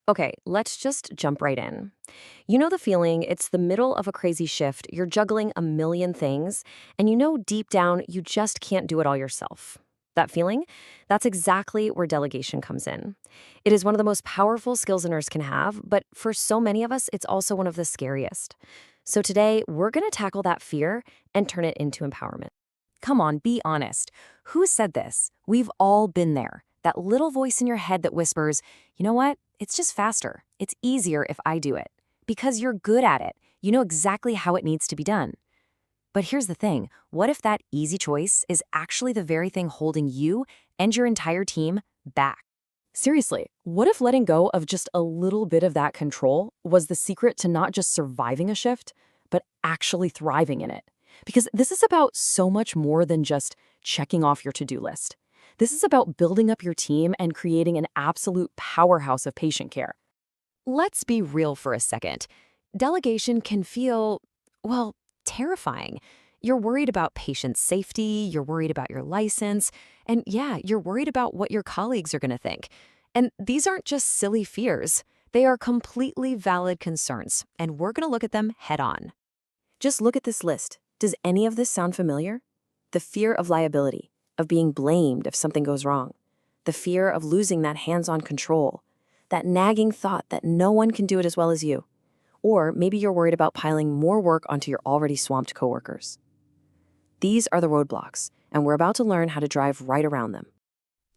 Okay, let's just jump right in. You know the feeling, it's the middle of a crazy shift, you're juggling a million things, and you know deep down you just can't do it all yourself. That feeling? That's exactly where delegation comes in. It is one of the most powerful skills a nurse can have, but for so many of us, it's also one of the scariest. So today, we're going to tackle that fear and turn it into empowerment. Come on, be honest. Who said this? We've all been there. That little voice in your head that whispers, you know what? It's just faster. It's easier if I do it. Because you're good at it. You know exactly how it needs to be done. But here's the thing. What if that easy choice is actually the very thing holding you and your entire team back? Seriously, what if letting go of just a little bit of that control was the secret to not just surviving a shift, but actually thriving in it? Because this is about so much more than just checking off your to-do list. This is about building up your team and creating an absolute powerhouse of patient care. Let's be real for a second. Delegation can feel, well, terrifying. You're worried about patient safety, you're worried about your license, and yeah, you're worried about what your colleagues are going to think. And these aren't just silly fears. They are completely valid concerns, and we're going to look at them head on. Just look at this list. Does any of this sound familiar? The fear of liability, of being blamed if something goes wrong, the fear of losing that hands-on control, that nagging thought that no one can do it as well as you. Or maybe you're worried about piling more work onto your already swamped coworkers. These are the roadblocks, and we're about to learn how to drive right around them.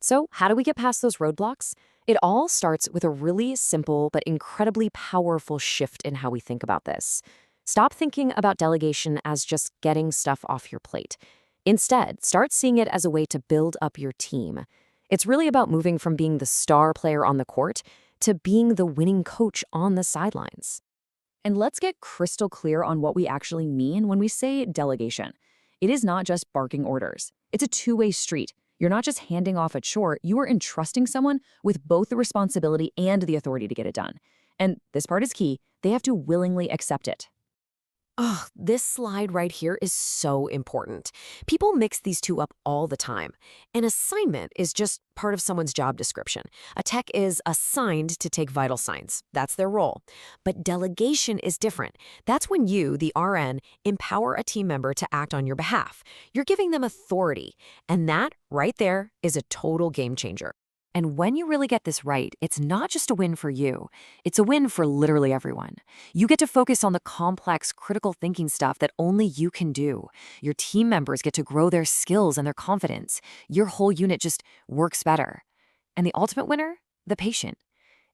So, how do we get past those roadblocks? It all starts with a really simple but incredibly powerful shift in how we think about this. Stop thinking about delegation as just getting stuff off your plate. Instead, start seeing it as a way to build up your team. It's really about moving from being the star player on the court to being the winning coach on the sidelines. And let's get crystal clear on what we actually mean when we say delegation. It is not just barking orders. It's a two-way street. You're not just handing off a chore, you are entrusting someone with both the responsibility and the authority to get it done. And this part is key. They have to willingly accept it. Oh, this slide right here is so important. People mix these two up all the time. An assignment is just part of someone's job description. A tech is assigned to take vital signs. That's their role. But delegation is different. That's when you, the RN, empower a team member to act on your behalf. You're giving them authority. And that, right there, is a total game changer. And when you really get this right, it's not just a win for you. It's a win for literally everyone. You get to focus on the complex, critical thinking stuff that only you can do. Your team members get to grow their skills and their confidence. Your whole unit just works better. And the ultimate winner? The patient.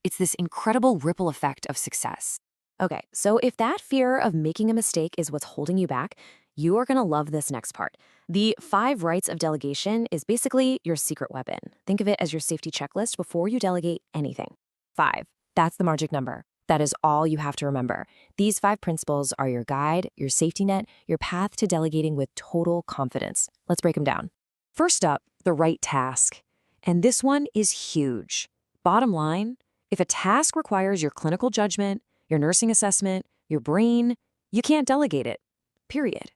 It's this incredible ripple effect of success. Okay, so if that fear of making a mistake is what's holding you back, you are going to love this next part. The 5 rights of delegation is basically your secret weapon. Think of it as your safety checklist before you delegate anything. 5. That's the magic number. That is all you have to remember. These 5 principles are your guide, your safety net, your path to delegating with total confidence. Let's break them down. First up, the right task. And this one is huge. Bottom line, if a task requires your clinical judgment, your nursing assessment, your brain, you can't delegate it. Period.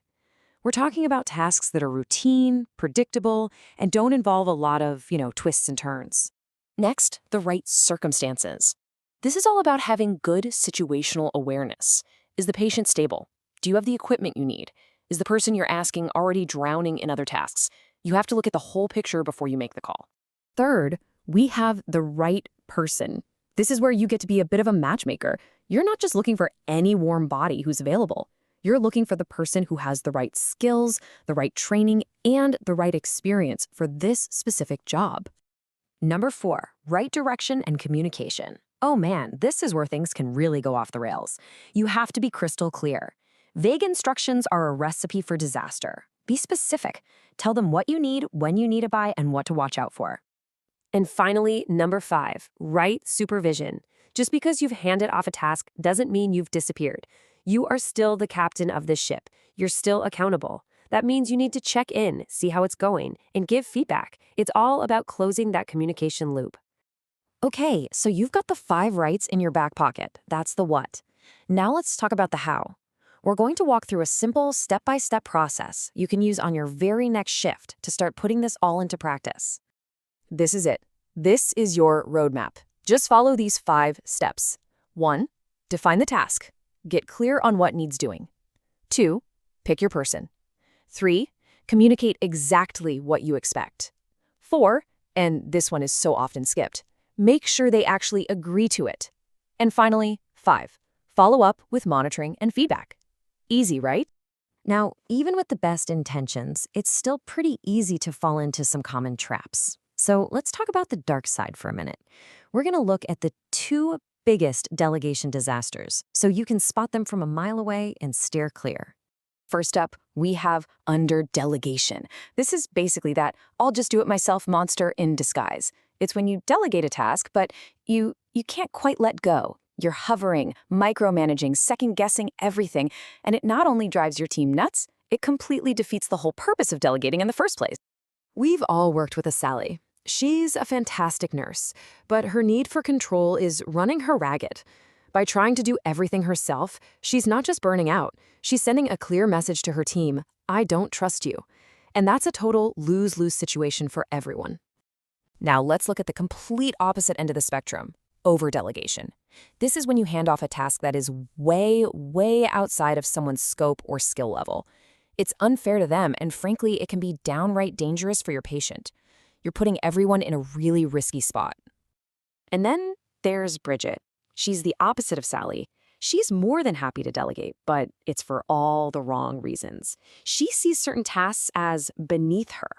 We're talking about tasks that are routine, predictable, and don't involve a lot of, twists and turns. Next, the right circumstances. This is all about having good situational awareness. Is the patient stable? Do you have the equipment you need? Is the person you're asking already drowning in other tasks? You have to look at the whole picture before you make the call. Third, we have the right person. This is where you get to be a bit of a matchmaker. You're not just looking for any warm body who's available. You're looking for the person who has the right skills, the right training, and the right experience for this specific job. Number 4, right direction and communication. Oh man, this is where things can really go off the rails. You have to be crystal clear. Vague instructions are a recipe for disaster. Be specific. Tell them what you need, when you need it by, and what to watch out for. And finally, number 5, right supervision. Just because you've handed off a task doesn't mean you've disappeared. You are still the captain of this ship. You're still accountable. That means you need to check in, see how it's going, and give feedback. It's all about closing that communication loop. Okay, so you've got the 5 rights in your back pocket. That's the what. Now let's talk about the how. We're going to walk through a simple step-by-step process you can use on your very next shift to start putting this all into practice. This is it. This is your roadmap. Just follow these 5 steps. 1. Define the task. Get clear on what needs doing. 2. Pick your person. 3. Communicate exactly what you expect. 4. And this one is so often skipped. Make sure they actually agree to it. And finally, 5. Follow up with monitoring and feedback. Easy, right? Now, even with the best intentions, it's still pretty easy to fall into some common traps. So let's talk about the dark side for a minute. We're going to look at the 2 biggest delegation disasters, so you can spot them from a mile away and steer clear. First up, we have under-delegation. This is basically that I'll just do it myself monster in disguise. It's when you delegate a task, but you can't quite let go. You're hovering, micromanaging, second-guessing everything, and it not only drives your team nuts, it completely defeats the whole purpose of delegating in the first place. We've all worked with a Sally. She's a fantastic nurse, but her need for control is running her ragged. By trying to do everything herself, she's not just burning out, she's sending a clear message to her team, I don't trust you. And that's a total lose-lose situation for everyone. Now let's look at the complete opposite end of the spectrum, over-delegation. This is when you hand off a task that is way, way outside of someone's scope or skill level. It's unfair to them, and frankly, it can be downright dangerous for your patient. You're putting everyone in a really risky spot. And then there's Bridget. She's the opposite of Sally. She's more than happy to delegate, but it's for all the wrong reasons. She sees certain tasks as beneath her.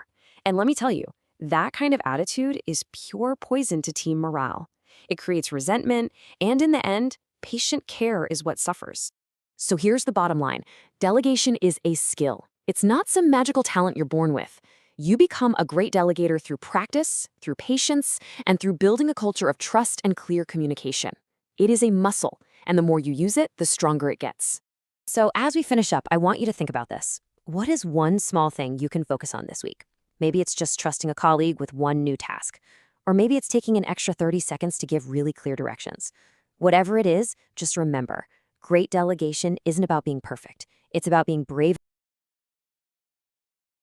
And let me tell you, that kind of attitude is pure poison to team morale. It creates resentment, and in the end, patient care is what suffers. So here's the bottom line. Delegation is a skill. It's not some magical talent you're born with. You become a great delegator through practice, through patience, and through building a culture of trust and clear communication. It is a muscle, and the more you use it, the stronger it gets. So as we finish up, I want you to think about this. What is one small thing you can focus on this week? Maybe it's just trusting a colleague with one new task. Or maybe it's taking an extra 30 seconds to give really clear directions. Whatever it is, just remember, great delegation isn't about being perfect. It's about being brave.